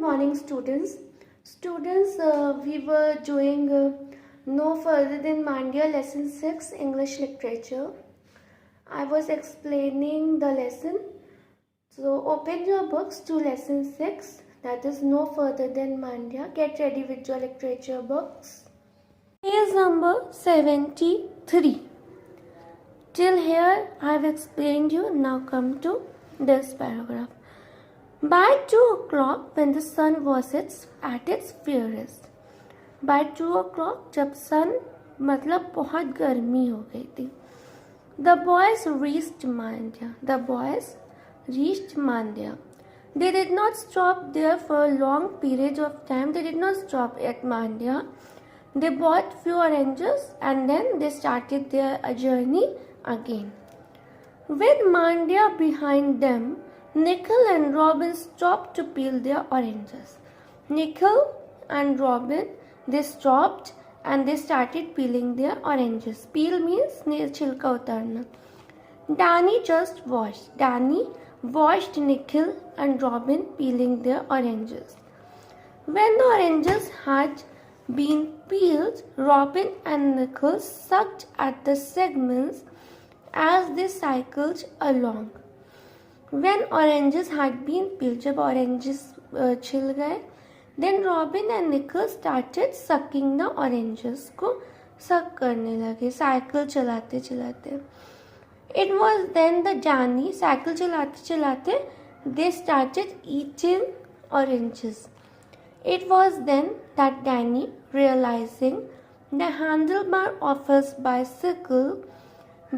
morning, students. We were doing No Further Than Mandya, Lesson 6, English Literature. I was explaining the lesson. So, open your books to Lesson 6, that is No Further Than Mandya. Get ready with your literature books. Page number 73. Till here, I have explained you. Now come to this paragraph. By 2 o'clock, when the sun was at its fiercest. By 2 o'clock, जब sun मतलब बहुत गर्मी हो गई थी. The boys reached Mandya. The boys reached Mandya. They did not stop there for a long period of time. They did not stop at Mandya. They bought few oranges and then they started their journey again. With Mandya behind them, Nikhil and Robin stopped to peel their oranges. Nikhil and Robin, they stopped and they started peeling their oranges. Peel means छिलका उतारना. Danny just watched. Danny watched Nikhil and Robin peeling their oranges. When the oranges had been peeled, Robin and Nikhil sucked at the segments as they cycled along. When oranges had been peeled, जब oranges छिल गए, then Robin and Nikhil started sucking the oranges को suck करने लगे, cycle चलाते चलाते. It was then that Danny, cycle चलाते चलाते, they started eating oranges. It was then that Danny, realizing the handlebar of his bicycle,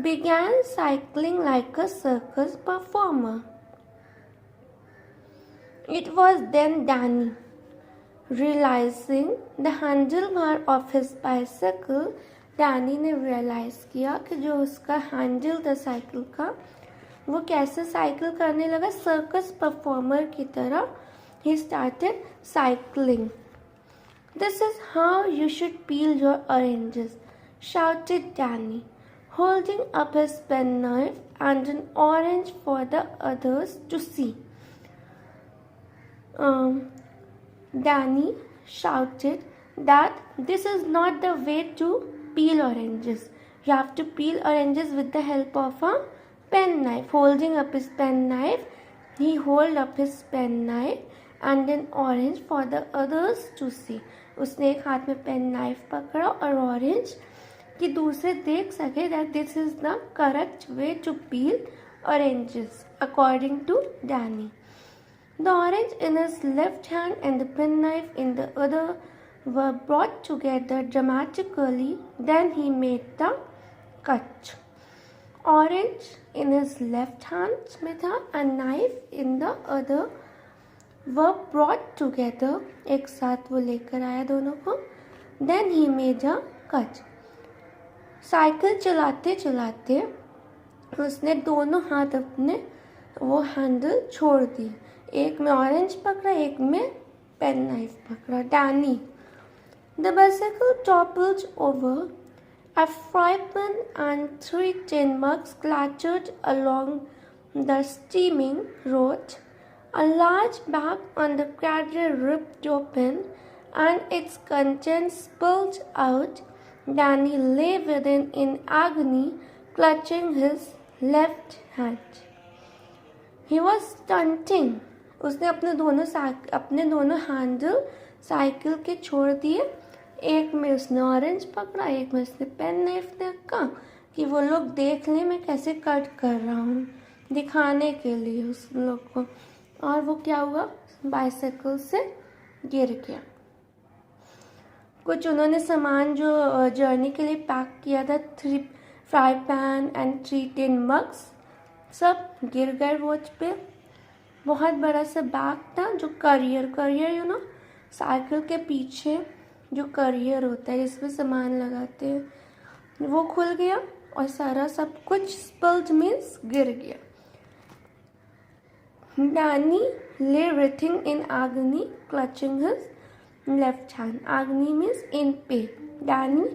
began cycling like a circus performer. It was then Danny, realizing the handlebar of his bicycle, Danny ने realize किया कि जो उसका handle था cycle का वो कैसे cycle करने लगा, सर्कस परफॉर्मर की तरह. He started cycling. This is how you should peel your oranges, shouted Danny, holding up his penknife and an orange for the others to see. Danny shouted that this is not the way to peel oranges. You have to peel oranges with the help of a penknife. Holding up his penknife, he held up his penknife and an orange for the others to see. उसने एक हाथ में penknife पकड़ा और orange कि दूसरे देख सके that this is the correct way to peel oranges according to Danny. The orange in his left hand and the penknife in the other were brought together dramatically. Then he made the cut. Orange in his left hand में था and knife in the other were brought together. एक साथ वो लेकर आया दोनों को. Then he made a cut. Cycle चलाते चलाते उसने दोनों हाथ अपने वो हैंडल छोड़ दिए. एक में ऑरेंज पकड़ा, एक में पेन नाइफ पकड़ा. Danny. The bicycle toppled over. A fry pan and 3 tin mugs clattered along the steaming road. A large bag on the cadre ripped open and its contents spilled out. Danny lay within in agony, clutching his left hand. He was stunting. उसने अपने दोनों handle cycle के छोड़ दिए. एक में उसने orange पकड़ा, एक में उसने पेन नाइफ देखा कि वो लोग देख लें मैं कैसे कट कर रहा हूँ, दिखाने के लिए उस लोग को. और वो क्या हुआ, बाइसाइकिल से गिर गया. कुछ उन्होंने सामान जो जर्नी के लिए पैक किया था, 3 fry pan and 3 tin mugs, सब गिर गए रोड पे. बहुत बड़ा सा बैग था जो करियर साइकिल के पीछे जो करियर होता है जिसमें सामान लगाते हैं, वो खुल गया और सारा सब कुछ स्पिल्ड मीन्स गिर गया. Danny lay writhing in agony, clutching his left hand. Agony means in pain. Danny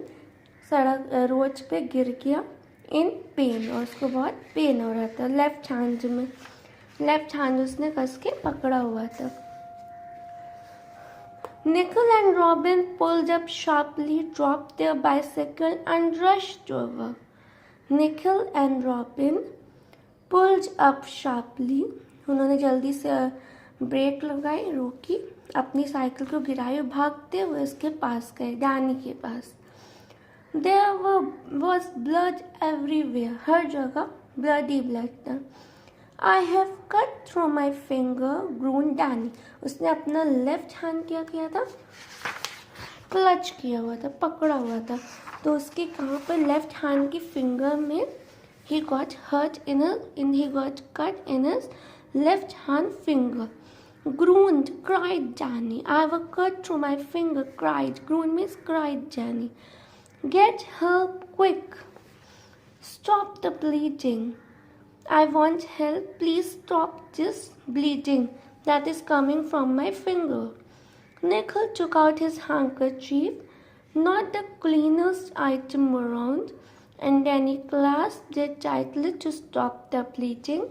सड़क रोड पे गिर गया in pain और उसको बहुत पेन हो रहा था. लेफ्ट हैंड उसने कस के पकड़ा हुआ था. Nickel and Robin pulled up sharply, dropped their bicycle and rushed over. Nickel and Robin pulled up sharply. उन्होंने जल्दी से ब्रेक लगाई, रोकी, अपनी साइकिल को गिराई और भागते हुए उसके पास गए, डैनी के पास. There was blood everywhere. हर जगह bloody blood था. I have cut through my finger, groaned Danny. उसने अपना लेफ्ट हैंड क्या किया था? क्लच किया हुआ था, पकड़ा हुआ था. तो उसके कहाँ पर लेफ्ट हैंड की फिंगर में he got cut in his left hand finger. Groaned, cried Danny. I have a cut through my finger, cried. Groan means cried Danny. Get help quick. Stop the bleeding. I want help. Please stop this bleeding that is coming from my finger. Nickel took out his handkerchief, not the cleanest item around, and then he clasped it tightly to stop the bleeding,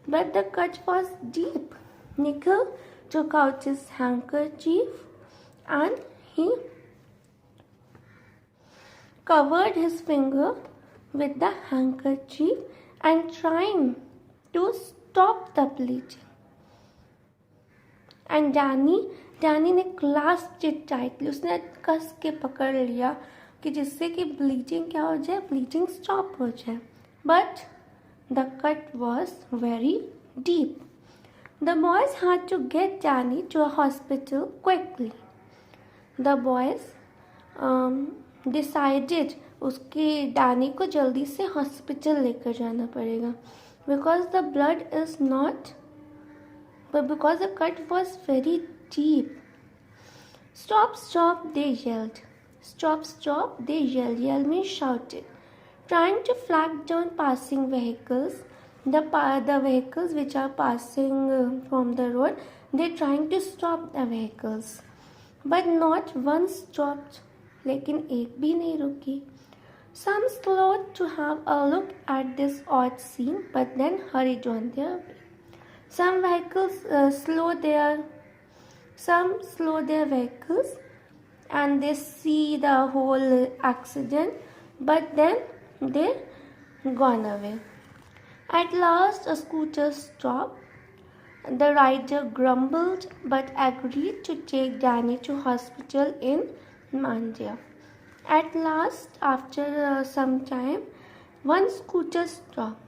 but the cut was deep. Nickel took out his handkerchief and he covered his finger with the handkerchief and trying to stop the bleeding. And Danny ने clasped it tightly. उसने कस के पकड़ लिया कि जिससे कि bleeding क्या हो जाए, bleeding stop हो जाए. But the cut was very deep. The boys had to get Danny to a hospital quickly. The boys decided उसके डैनी को जल्दी से हॉस्पिटल लेकर जाना पड़ेगा. Because the blood is not, but because the cut was very deep. Stop, stop, they yelled. Stop, stop, they yelled. Yell means shouted. Trying to flag down passing vehicles. The vehicles which are passing from the road, they're trying to stop the vehicles. But not one stopped. लेकिन एक भी नहीं रुकी. Some slowed to have a look at this odd scene, but then hurried on their way. Some slow their vehicles and they see the whole accident, but then they gone away. At last a scooter stopped. The rider grumbled but agreed to take Danny to hospital in Mandya. At last, after some time, one scooter stopped,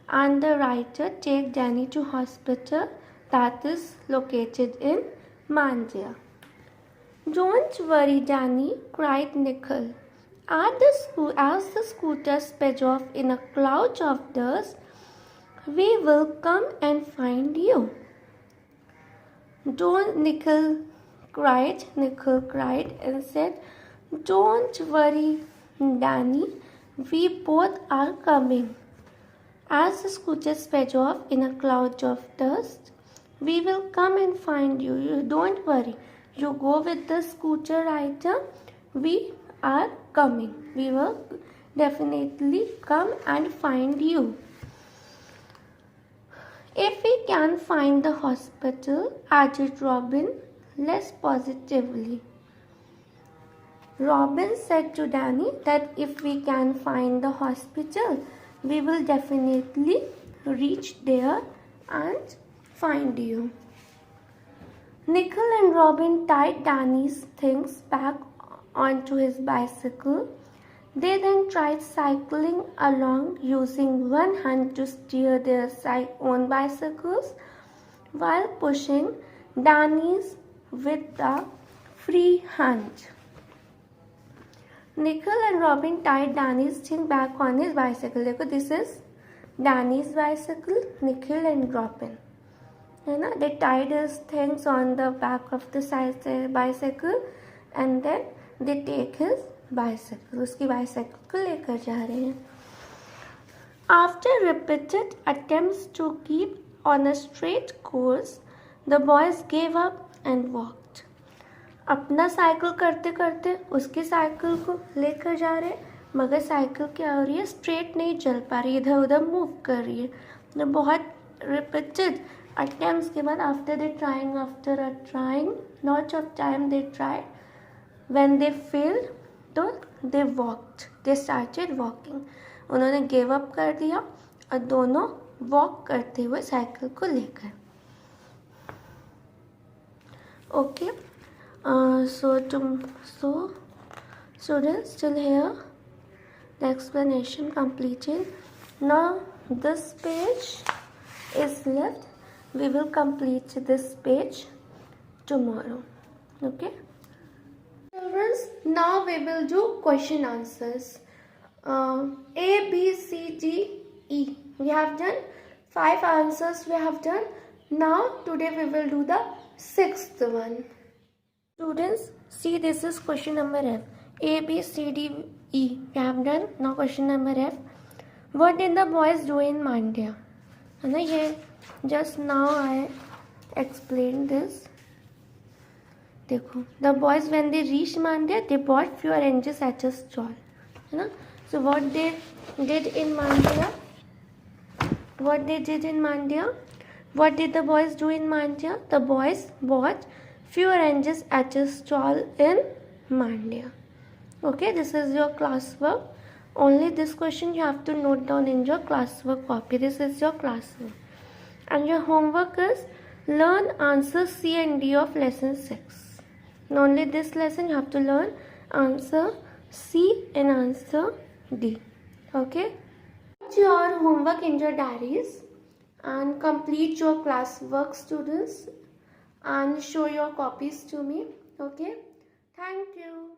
and the rider take Danny to hospital that is located in Mandya. Don't worry, Danny, cried Nickel. As the scooter sped off in a cloud of dust, we will come and find you. Don't, Nickel cried and said, don't worry, Danny, we both are coming. As the scooter sped off in a cloud of dust, we will come and find you. You don't worry. You go with the scooter rider. We are coming. We will definitely come and find you. If we can find the hospital, added Robin less positively. Robin said to Danny that if we can find the hospital, we will definitely reach there and find you. Nickel and Robin tied Danny's things back onto his bicycle. They then tried cycling along using one hand to steer their own bicycles while pushing Danny's with the free hand. Nickel and Robin tied Danny's thing back on his bicycle. देखो, this is Danny's bicycle, Nickel and Robin. है ना? They tied his things on the back of the bicycle and then they take his bicycle. उसकी bicycle को लेकर जा रहे हैं. After repeated attempts to keep on a straight course, the boys gave up and walked. अपना cycle करते करते उसकी साइकिल को लेकर जा रहे हैं, मगर साइकिल क्या हो रही है, स्ट्रेट नहीं चल पा रही, इधर उधर मूव कर रही है. तो बहुत रिपीटेड attempts के बाद after trying lots of time they tried, when they failed तो they started walking. उन्होंने गिव अप कर दिया और दोनों वॉक करते हुए साइकिल को लेकर. Okay, so students, till here the explanation completed. Now this page is left. We will complete this page tomorrow. Okay, children, now we will do question answers. A, B, C, D, E. We have done 5 answers. We have done. Now today we will do the 6th one. Students, see, this is question number F. A, B, C, D, E. We have done. Now question number F. What did the boys do in Mandya? है ना, ये just now I explained this. देखो, the boys when they reached Mandya, they bought few oranges at a stall. है ना? So what they did in Mandya? What they did in Mandya? What did the boys do in Mandya? The boys bought few oranges at a stall in Mandya. Okay, this is your classwork. Only this question you have to note down in your classwork copy. This is your classwork. And your homework is learn answer C and D of lesson 6. And only this lesson you have to learn answer C and answer D. Okay. Put your homework in your diaries and complete your classwork, students, and show your copies to me. Okay. Thank you.